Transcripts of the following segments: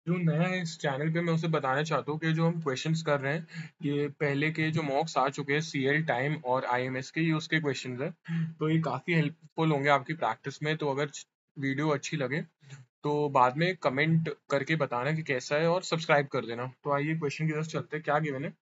जो नया है इस चैनल पे मैं उसे बताना चाहता हूँ कि जो हम क्वेश्चंस कर रहे हैं ये पहले के जो मॉक्स आ चुके हैं सीएल टाइम और आईएमएस के, ये उसके क्वेश्चंस हैं। तो ये काफ़ी हेल्पफुल होंगे आपकी प्रैक्टिस में। तो अगर वीडियो अच्छी लगे तो बाद में कमेंट करके बताना कि कैसा है और सब्सक्राइब कर देना। तो आइए क्वेश्चन की तरफ चलते हैं। क्या गिवन है?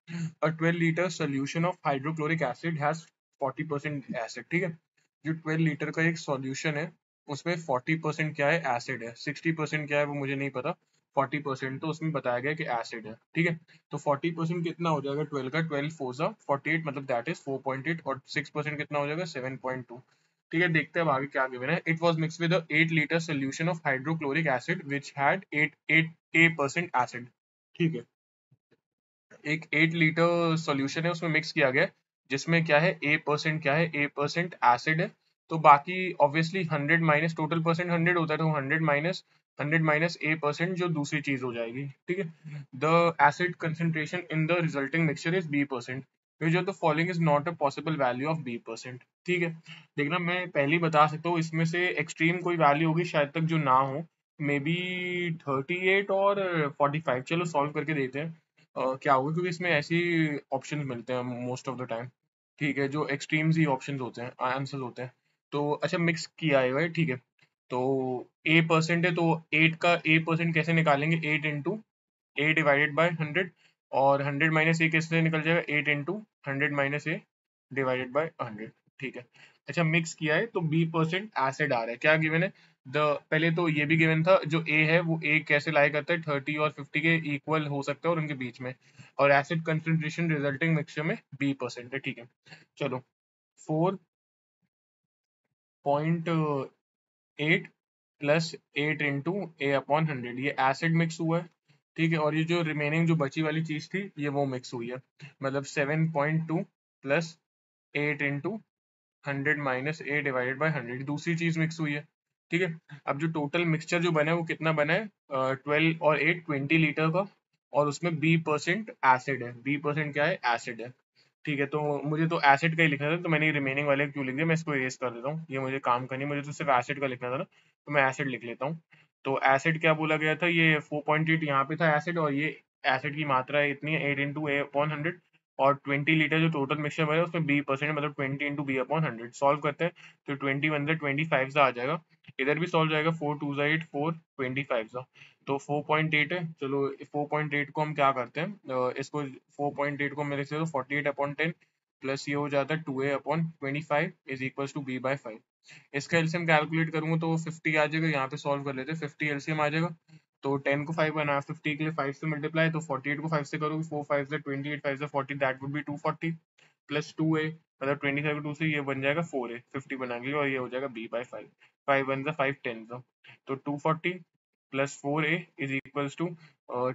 अ 12 litre solution of hydrochloric acid has 40% acid. ठीक है, जो 12 लीटर का एक सॉल्यूशन है उसमें 40% क्या है? एसिड है। 60% क्या है वो मुझे नहीं पता। 40% तो उसमें बताया गया कि एसिड है। ठीक है, तो 40% कितना हो जाएगा 12 का? 12 फोर सा 48, मतलब दैट इज 4.8, और 6% कितना हो जाएगा? 7.2। ठीक है, देखते हैं अब आगे क्या गिवन है। It was mix with 8 litre solution of hydrochloric acid which had 8% acid. ठीक है, एक 8 लीटर सॉल्यूशन है उसमें मिक्स किया गया है जिसमें क्या है? A% क्या है? A% एसिड है। तो बाकी ऑब्वियसली 100 माइनस टोटल परसेंट 100 होता है, तो 100 माइनस A% जो दूसरी चीज हो जाएगी। ठीक है, the acid concentration in the resulting mixture is B%, which of the following is not a possible value of B%। ठीक है, देखना मैं पहले ही बता सकता हूँ इसमें से एक्सट्रीम कोई वैल्यू होगी शायद तक जो ना हो, मे बी 38 और 45। चलो सॉल्व करके देखते हैं क्या होगा, क्योंकि इसमें ऐसे ही ऑप्शन मिलते हैं मोस्ट ऑफ द टाइम। ठीक है, जो एक्सट्रीम्स ही ऑप्शंस होते हैं, आंसर्स होते हैं। तो अच्छा, मिक्स किया है। ठीक है, तो A% है तो 8 का A% कैसे निकालेंगे? 8 इंटू ए डिवाइडेड बाय 100, और 100 माइनस ए कैसे निकल जाएगा? 8 into 100 minus A divided by 100। ठीक है, अच्छा मिक्स किया है तो B% एसिड आ रहा है। क्या गिवन है? द पहले तो ये भी गिवन था, जो ए है वो ए कैसे लाई करता है? 30 और 50 के इक्वल हो सकता है और उनके बीच में, और एसिड कंसंट्रेशन रिजल्टिंग मिक्सचर में B% है। ठीक है, चलो 4.8 प्लस 8 इंटू ए अपॉन 100, ये एसिड मिक्स हुआ है। ठीक है, और ये जो रिमेनिंग जो बची वाली चीज थी ये वो मिक्स हुई है, मतलब 7.2 plus 8 into 100 minus A divided by 100, दूसरी चीज मिक्स हुई है। ठीक है, अब जो टोटल मिक्सचर जो बना है वो कितना बना है? 12 और 8 20 लीटर का, और उसमें B% एसिड है। B% क्या है? एसिड है। ठीक है, तो मुझे तो एसिड का ही लिखना था, तो मैंने रिमेनिंग वाले क्यों लिख दिया? मैं इसको इरेज कर देता हूँ, ये मुझे काम करनी है, मुझे तो सिर्फ एसिड का लिखना था ना, तो मैं एसिड लिख लेता हूँ। तो एसिड क्या बोला गया था? ये 4.8 यहाँ पे था एसिड, और ये एसिड की मात्रा है इतनी है 8 इंटू ए अपॉन 100, और 20 लीटर जो टोटल मिक्सचर बना है उसमें B% मतलब 20 इंटू बी अपॉन 100। सॉल्व करते हैं तो 20 वन 25 सा आ जाएगा। इधर भी सॉल्व जाएगा, 4 टू 8 4 25 सा, तो 4.8 है। चलो 4.8 को हम क्या करते हैं, इसको 4.8 को मैं लिख देता हूँ 48 अपॉन 10, प्लस ये हो जाता है 2a upon 25 is equal to B/5। इसका एलसीएम कैलकुलेट करूंगा तो 50 आ जाएगा। यहाँ पे सॉल्व कर लेते हैं, 50 एलसीएम आ जाएगा। तो 10 को 5 बना, 50 के लिए 5 से मल्टीप्लाई, तो 48 को 5 से करोगे, 4 5 से 28, 5 से 40, that would B 240 plus 2a, मतलब 25 2 से ये बन जाएगा 4a 50 बना के, और ये हो जाएगा B/5। 5 1 5 10, तो 240 plus 4a is equals to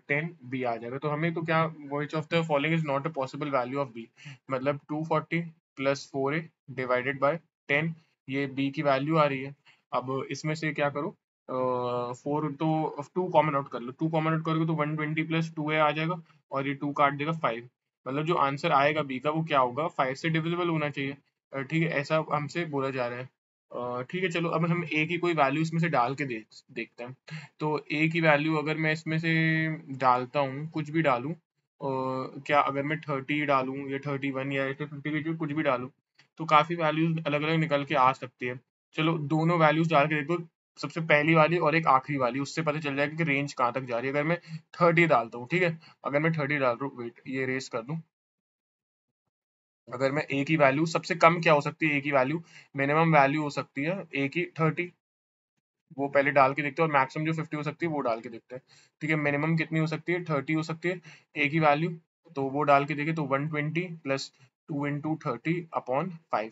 10 b आ जाएगा। तो हमें तो क्या, which of the following is not a possible value of b, मतलब 240 प्लस 4a डिवाइडेड बाय 10, ये b की वैल्यू आ रही है। अब इसमें से क्या करो, 4 तो 2 कॉमन आउट कर लो, 2 कॉमन आउट करोगे तो 120 प्लस 2a आ जाएगा, और ये 2 काट देगा 5, मतलब जो आंसर आएगा b का वो क्या होगा? 5 से डिविजिबल होना चाहिए। ठीक है, ऐसा हमसे बोला जा रहा है। ठीक है, चलो अब हम a की कोई वैल्यू इसमें से डाल के देखते हैं। तो a की वैल्यू अगर मैं इसमें से डालता हूँ, कुछ भी डालूं, क्या अगर मैं 30 डालूं या 31 या ऐसे 50 के कुछ भी डालूं, तो काफी वैल्यूज अलग अलग निकल के आ सकती है। चलो दोनों वैल्यूज डाल के देखो, सबसे पहली वाली और एक आखिरी वाली, उससे पता चल जाएगा कि रेंज कहाँ तक जा रही है। अगर मैं 30 डालता हूँ, ठीक है, अगर मैं 30 डाल रहा हूँ, वेट ये रेस कर दूं, अगर मैं ए की वैल्यू, सबसे कम क्या हो सकती है ए की वैल्यू? मिनिमम वैल्यू हो सकती है ए की 30, वो पहले डाल के देखते हैं, और मैक्सिमम जो 50 हो सकती है वो डाल के देखते हैं। ठीक है, मिनिमम कितनी हो सकती है? 30 हो सकती है ए की वैल्यू, तो वो डाल के देखें तो 120 प्लस 2 इंटू 30 अपॉन 5,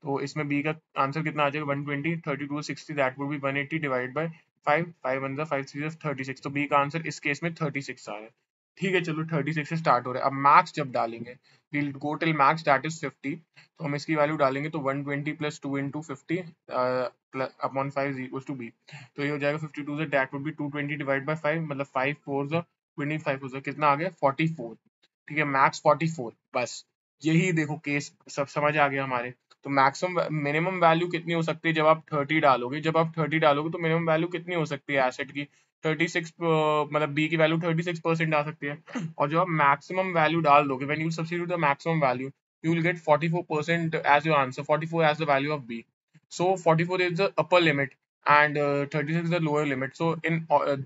तो इसमें बी का आंसर कितना आ जाएगा? 120 32 60, that would B 180 divide by 5, 5 one 5 3 36, तो बी का आंसर इस केस में 36 आ रहा है। ठीक है, चलो 36 से स्टार्ट हो रहा है। अब मैक्स जब डालेंगे, will go till max that is 50, तो हम इसकी वैल्यू डालेंगे तो 120 plus 2 into 50 upon 5 equals to B, तो ये हो जाएगा 52 से that would be 220 divide by 5, मतलब 5 4 25 हो जाएगा, कितना आ गया? 44। ठीक है, मैक्स 44, बस यही देखो केस सब समझ आ गया हमारे। तो मैक्सिमम मिनिमम वैल्यू कितनी हो सकती है जब आप 30 डालोगे, जब आप 30 डालोगे तो मिनिमम वैल्यू कितनी हो सकती है एसेट की, 36 मतलब बी की वैल्यू 36% आ सकती है। और जब आप मैक्सिमम वैल्यू डाल दोगे, when you substitute the maximum value, you will get 44% as your answer, 44 as the value of B. So 44 is the upper limit and 36 is the lower limit. So in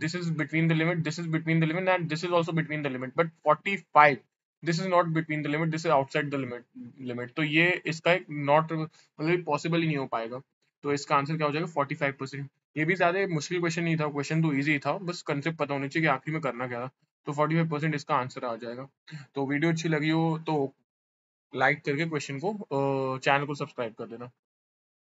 this is between the limit, this is between the limit, and this is also between the limit. But 45, this is not between the limit, this is outside the limit. तो ये इसका एक not मतलब possible ही नहीं हो पाएगा। तो इसका आंसर क्या हो जाएगा 45%। ये भी ज्यादा मुश्किल क्वेश्चन नहीं था, क्वेश्चन तो ईजी था, बस कंसेप्ट पता होनी चाहिए कि आखिर में करना क्या था। तो 45% इसका आंसर आ जाएगा। तो वीडियो अच्छी लगी हो तो लाइक करके क्वेश्चन को चैनल को सब्सक्राइब कर देना।